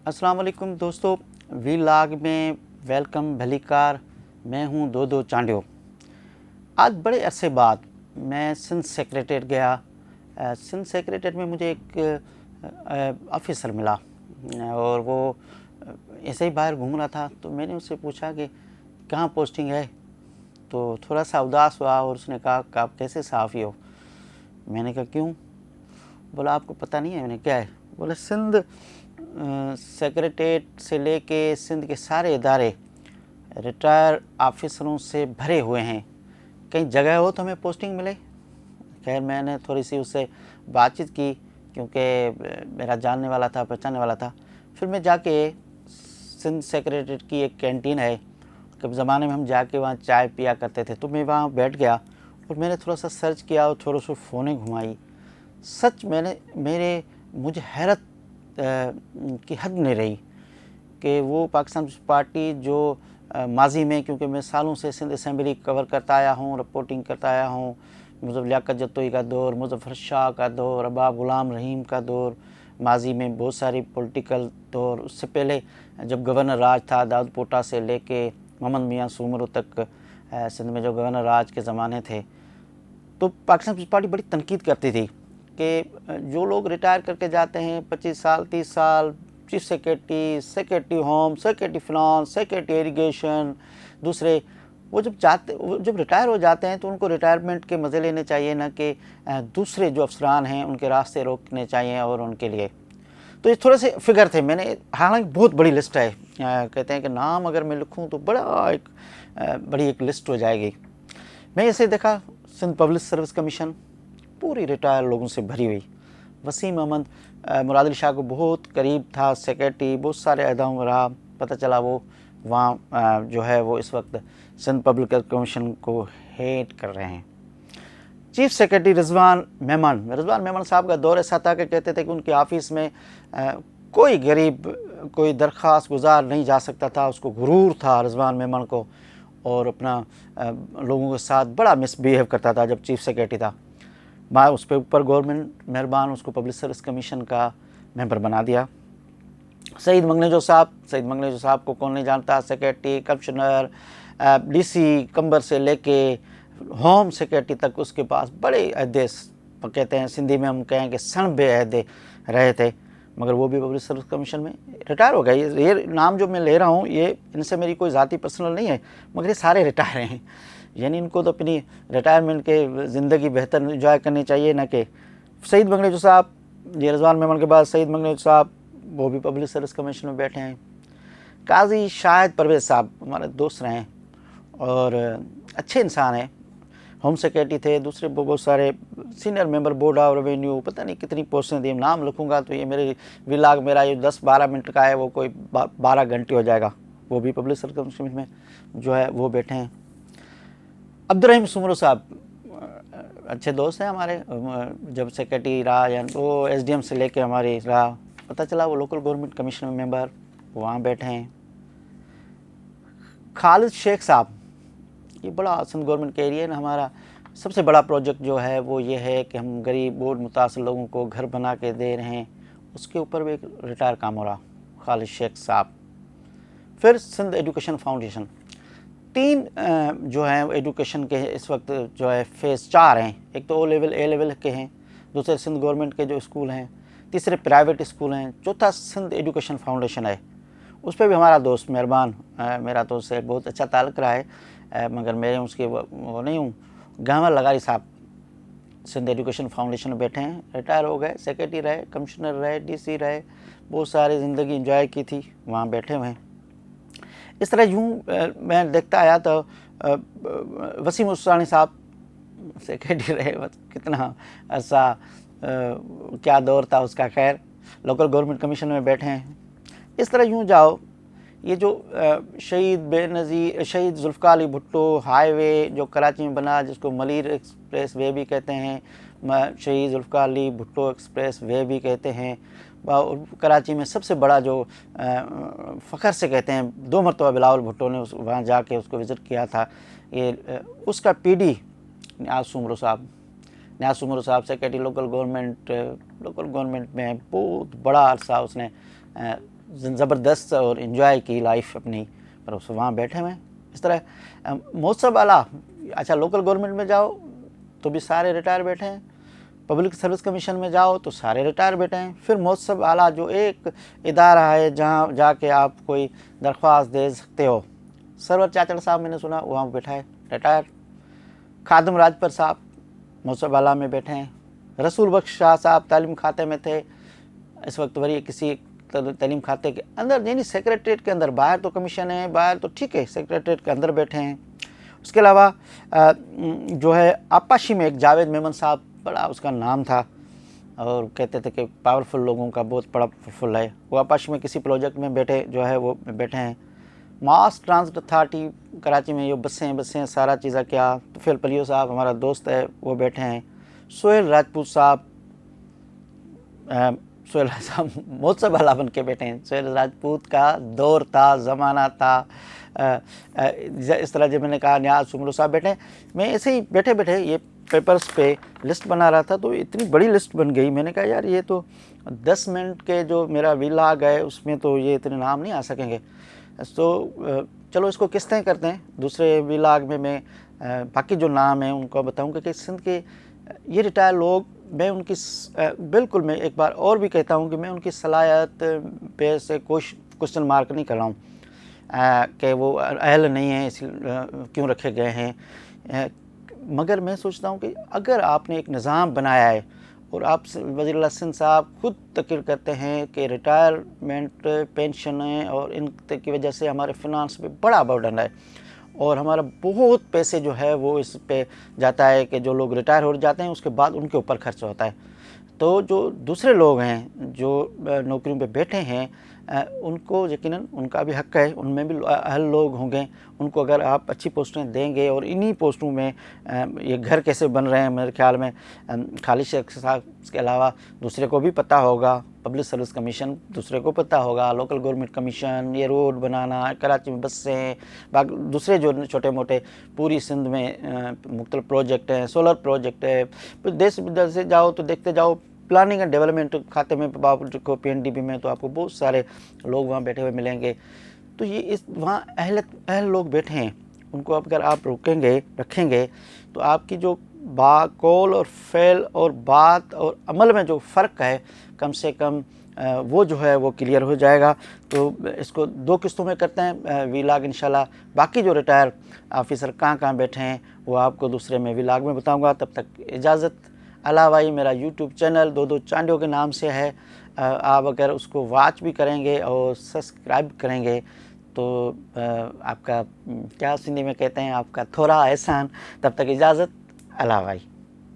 अस्सलाम वालेकुम दोस्तों, वीलाग में वेलकम भलीकार। मैं हूं दो चांडियो। आज बड़े अरसे बाद मैं सिंध सेक्रेटेरिएट गया। सिंध सेक्रेटेरिएट में मुझे एक ऑफिसर मिला और वो ऐसे ही बाहर घूम रहा था, तो मैंने उससे पूछा कि कहाँ पोस्टिंग है। तो थोड़ा सा उदास हुआ और उसने कहा कि आप कैसे सहाफ़ी हो। मैंने कहा क्यों? बोला आपको पता नहीं है। मैंने क्या है? बोला सिंध सेक्रेटेरिएट से लेके सिंध के सारे इदारे रिटायर ऑफिसरों से भरे हुए हैं, कहीं जगह हो तो हमें पोस्टिंग मिले। खैर मैंने थोड़ी सी उससे बातचीत की क्योंकि मेरा जानने वाला था, पहचानने वाला था। फिर मैं जाके सिंध सेक्रेटेरिएट की एक कैंटीन है, कभी ज़माने में हम जाके वहाँ चाय पिया करते थे, तो मैं वहाँ बैठ गया और मैंने थोड़ा सा सर्च किया और थोड़ा सा फ़ोनें घुमाई। सच मुझे हैरत की हद नहीं रही कि वो पाकिस्तान पीपल्स पार्टी जो माजी में, क्योंकि मैं सालों से सिंध असम्बली कवर करता आया हूँ, रिपोर्टिंग करता आया हूँ, मुझे लियाकत जत्तोई का दौर, मुज़फ़्फ़र शाह का दौर, अबाब ग़ुलाम रहीम का दौर, माजी में बहुत सारी पॉलिटिकल दौर, उससे पहले जब गवर्नर राज था दाऊद पोटा से लेके मोहम्मद मियाँ सुमरो तक सिंध में जो गवर्नर राज के ज़माने थे, तो पाकिस्तान पीपल्स पार्टी बड़ी तनकीद करती थी कि जो लोग रिटायर करके जाते हैं 25 साल 30 साल, chief secretary home, secretary finance, secretary irrigation, दूसरे वो जब रिटायर हो जाते हैं तो उनको रिटायरमेंट के मज़े लेने चाहिए, ना कि दूसरे जो अफसरान हैं उनके रास्ते रोकने चाहिए और उनके लिए। तो ये थोड़े से फिगर थे। मैंने हालांकि बहुत बड़ी लिस्ट है, कहते हैं कि नाम अगर मैं लिखूं तो बड़ी एक लिस्ट हो जाएगी। मैं ऐसे देखा सिंध पब्लिक सर्विस कमीशन पूरी रिटायर लोगों से भरी हुई। वसीम अहमद मुराद अली शाह को बहुत करीब था सेक्रेटरी, बहुत सारे अहदाओं में रहा। पता चला वो वहाँ जो है वो इस वक्त सिंध पब्लिक कमीशन को हेड कर रहे हैं। चीफ सेक्रेटरी रिजवान मेमन साहब का दौर ऐसा था कि कहते थे कि उनके ऑफिस में कोई गरीब, कोई दरख्वास्त गुजार नहीं जा सकता था। उसको गुरूर था रिजवान मेमन को, और अपना लोगों के साथ बड़ा मिसबिहेव करता था जब चीफ सेक्रेटरी था। उस पर ऊपर गवर्नमेंट मेहरबान उसको पब्लिक सर्विस कमीशन का मेंबर बना दिया। सईद मंगनेजो साहब को कौन नहीं जानता। सेक्रेटरी, कमिश्नर, डीसी कंबर से लेके होम सेक्रेटरी तक उसके पास बड़े अहदे, कहते हैं सिंधी में हम कहें कि सनबे अहदे रहे थे, मगर वो भी पब्लिक सर्विस कमीशन में रिटायर हो गए। ये नाम जो मैं ले रहा हूँ ये इनसे मेरी कोई ज़ाती पर्सनल नहीं है, मगर ये सारे रिटायर हैं। यानी इनको तो अपनी रिटायरमेंट के ज़िंदगी बेहतर इंजॉय करनी चाहिए, ना कि सईद मंगनेजो साहब, ये रिजवान मेमन के बाद सईद मंगनेजो साहब वो भी पब्लिक सर्विस कमीशन में बैठे हैं। काजी शाहिद परवेज़ साहब हमारे दोस्त रहे हैं और अच्छे इंसान हैं, होम सेक्रेटरी थे। दूसरे बहुत सारे senior member board of revenue, पता नहीं कितनी पोस्टें दी। नाम लिखूँगा तो ये मेरे विलाग मेरा ये 10-12 मिनट का है, वो कोई 12 घंटे हो जाएगा। वो भी पब्लिक सर्विस कमीशन में जो है वो बैठे हैं। अब्दुर्रहीम सुमरो साहब अच्छे दोस्त हैं हमारे, जब सेक्रेटरी रहा या वो एसडीएम से लेके हमारी रहा, पता चला वो लोकल गवर्नमेंट कमीशन में मेंबर वहाँ बैठे हैं। खालिद शेख साहब, ये बड़ा सिंध गवर्नमेंट के एरिया है ना, हमारा सबसे बड़ा प्रोजेक्ट जो है वो ये है कि हम गरीब और मुतासर लोगों को घर बना के दे रहे हैं, उसके ऊपर भी एक रिटायर काम हो रहा, खालिद शेख साहब। फिर सिंध एजुकेशन फाउंडेशन, 3 जो हैं एजुकेशन के इस वक्त जो है फेज़ 4 हैं। एक तो ए लेवल के हैं, दूसरे सिंध गवर्नमेंट के जो स्कूल हैं, तीसरे प्राइवेट स्कूल हैं, चौथा सिंध एजुकेशन फाउंडेशन है। उस पर भी हमारा दोस्त मेहरबान, मेरा तो उससे बहुत अच्छा ताल्लुक़ रहा है, मगर मैं उसके वो नहीं हूँ। गहमर लगारी साहब सिंध एजुकेशन फाउंडेशन में बैठे हैं, रिटायर हो गए, सेक्रेटरी रहे, कमिश्नर रहे, डीसी रहे, बहुत सारी ज़िंदगी इंजॉय की थी, वहाँ बैठे हुए हैं। इस तरह यूँ मैं देखता आया तो वसीम उस्तानी साहब सेक्रेटरी रहे, कितना ऐसा क्या दौर था उसका। खैर लोकल गवर्नमेंट कमीशन में बैठे हैं। इस तरह यूँ जाओ, ये जो शहीद जुल्फ़िकार अली भुट्टो हाईवे जो कराची में बना, जिसको मलीर एक्सप्रेस वे भी कहते हैं, शहीद जुल्फ़िकार अली भुट्टो एक्सप्रेस वे भी कहते हैं, कराची में सबसे बड़ा जो फ़ख्र से कहते हैं, 2 मरतबा बिलावल भुट्टो ने वहाँ जाके उसको विज़िट किया था। ये उसका पीडी न्याज़ सुमरो साहब सेक्रेटरी लोकल गवर्नमेंट में बहुत बड़ा अरसा उसने زبردست اور انجوائے کی لائف اپنی، پر اس وہاں بیٹھے ہوئے ہیں۔ اس طرح مہتسب اعلیٰ، اچھا لوکل گورنمنٹ میں جاؤ تو بھی سارے ریٹائر بیٹھے ہیں، پبلک سروس کمیشن میں جاؤ تو سارے ریٹائر بیٹھے ہیں، پھر مہتسب اعلیٰ جو ایک ادارہ ہے جہاں جا کے آپ کوئی درخواست دے سکتے ہو، سرور چاچڑ صاحب میں نے سنا وہاں بیٹھا ہے ریٹائر، خادم راجپر صاحب مہتسب اعلیٰ میں بیٹھے ہیں، رسول بخش شاہ صاحب تعلیم کھاتے میں تھے، اس وقت وری کسی تعلیم کھاتے کے اندر، یعنی سیکریٹریٹ کے اندر، باہر تو کمیشن ہے، باہر تو ٹھیک ہے، سیکریٹریٹ کے اندر بیٹھے ہیں۔ اس کے علاوہ جو ہے آپاشی میں ایک جاوید میمن صاحب، بڑا اس کا نام تھا اور کہتے تھے کہ پاورفل لوگوں کا بہت بڑا پاورفل ہے، وہ آپاشی میں کسی پروجیکٹ میں بیٹھے جو ہے وہ بیٹھے ہیں۔ ماس ٹرانزٹ اتھارٹی کراچی میں، یہ بسیں سارا چیزیں کیا، طفیل پلیو صاحب ہمارا دوست ہے وہ بیٹھے ہیں۔ سہیل راجپوت صاحب مہتسب اعلیٰ بن کے بیٹھے ہیں۔ سہیل راجپوت کا دور تھا، زمانہ تھا، اس طرح جب میں نے کہا نیاز سمرو صاحب بیٹھے ہیں، میں ایسے ہی بیٹھے بیٹھے یہ پیپرز پہ لسٹ بنا رہا تھا تو اتنی بڑی لسٹ بن گئی، میں نے کہا یار یہ تو 10 منٹ کے جو میرا ویلاگ ہے اس میں تو یہ اتنے نام نہیں آ سکیں گے، تو چلو اس کو قسطیں کرتے ہیں، دوسرے ویلاگ میں باقی جو نام ہیں ان کو بتاؤں گا کہ سندھ کے یہ ریٹائر لوگ، میں ان کی بالکل، میں ایک بار اور بھی کہتا ہوں کہ میں ان کی صلاحیت پہ سے کوشچن مارک نہیں کر رہا ہوں کہ وہ اہل نہیں ہیں اس کیوں رکھے گئے ہیں، مگر میں سوچتا ہوں کہ اگر آپ نے ایک نظام بنایا ہے اور آپ وزیر اعلیٰ سندھ صاحب خود تقریر کرتے ہیں کہ ریٹائرمنٹ پینشنیں اور ان کی وجہ سے ہمارے فنانس پہ بڑا برڈن ہے اور ہمارا بہت پیسے جو ہے وہ اس پہ جاتا ہے کہ جو لوگ ریٹائر ہو جاتے ہیں اس کے بعد ان کے اوپر خرچ ہوتا ہے، تو جو دوسرے لوگ ہیں جو نوکریوں پہ بیٹھے ہیں ان کو یقیناً ان کا بھی حق ہے، ان میں بھی اہل لوگ ہوں گے، ان کو اگر آپ اچھی پوسٹیں دیں گے اور انہی پوسٹوں میں یہ گھر کیسے بن رہے ہیں، میرے خیال میں خالد شیخ صاحب اس کے علاوہ دوسرے کو بھی پتہ ہوگا، پبلک سروس کمیشن دوسرے کو پتہ ہوگا، لوکل گورنمنٹ کمیشن، یہ روڈ بنانا، کراچی میں بسیں، باقی دوسرے جو چھوٹے موٹے پوری سندھ میں مختلف پروجیکٹ ہیں، سولر پروجیکٹ ہے، دیش بدر سے جاؤ تو دیکھتے جاؤ، پلاننگ اینڈ ڈیولپمنٹ کھاتے میں کو PNDB میں تو آپ کو بہت سارے لوگ وہاں بیٹھے ہوئے ملیں گے، تو یہ وہاں اہل لوگ بیٹھے ہیں، ان کو اگر آپ رکھیں گے تو آپ کی جو قول اور فعل اور بات اور عمل میں جو فرق ہے کم سے کم وہ جو ہے وہ کلیئر ہو جائے گا۔ تو اس کو 2 قسطوں میں کرتے ہیں ویلاگ انشاءاللہ، باقی جو ریٹائر آفیسر کہاں بیٹھے ہیں وہ آپ کو دوسرے میں ویلاگ میں بتاؤں گا، تب تک اجازت۔ علاوہ یہ میرا YouTube چینل 2 چانڈیوں کے نام سے ہے، آپ اگر اس کو واچ بھی کریں گے اور سبسکرائب کریں گے تو آپ کا کیا سندھی میں کہتے ہیں، آپ کا تھوڑا احسان۔ تب تک اجازت، علاوہ۔